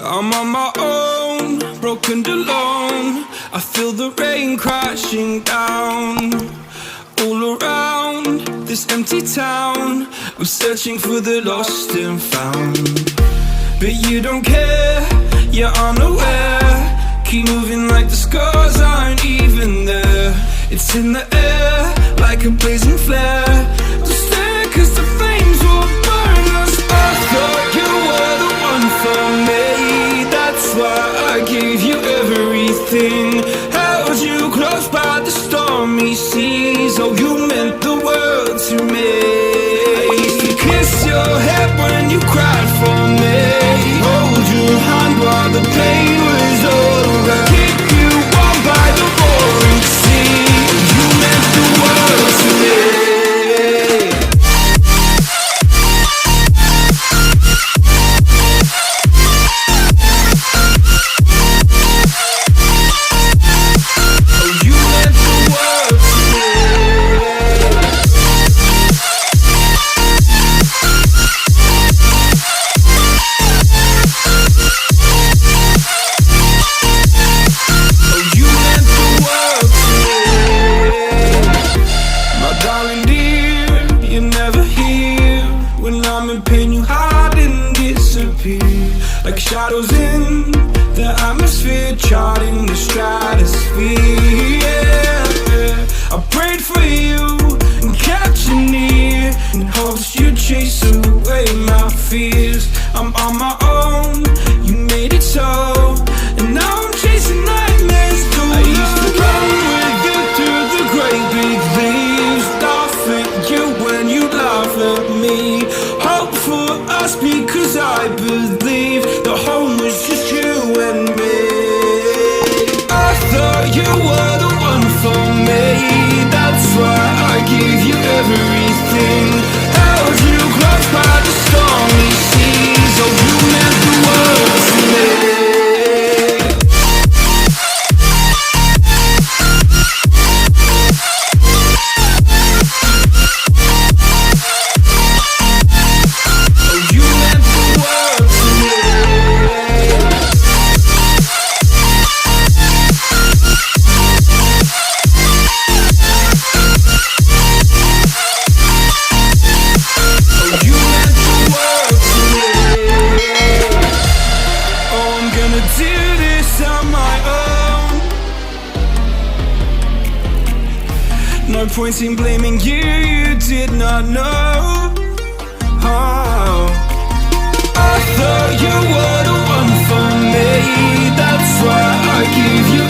I'm on my own, broken and alone. I feel the rain crashing down all around this empty town. I'm searching for the lost and found, but you don't care, you're unaware. Keep moving like the scars aren't even there. It's in the air like a blazing flare. Don't stare cause the flames will burn us. I thought you were the one for me, that's why I gave you everything. Held you close by the stormy seas. Oh, you meant the world to me. I used to kiss your head when you cried for me, hold your hand while the pain was over, keep you warm by the roaring sea. You meant the world to me. Like shadows in the atmosphere, charting the stratosphere. Yeah. I prayed for you and kept you near in hopes you'd chase away my fears. I'm on my own, you made it so, and now I'm chasing nightmares too. I used to run with you through the great big leaves, laugh at you when you laugh at me. Hope for us because I believe the home was just you and me. I thought you were the one for me, that's why I gave you everything. Held you close by the stormy seas. Oh, you meant the world to me. No point in blaming you, you did not know. Oh, I thought you were the one for me, that's why I gave you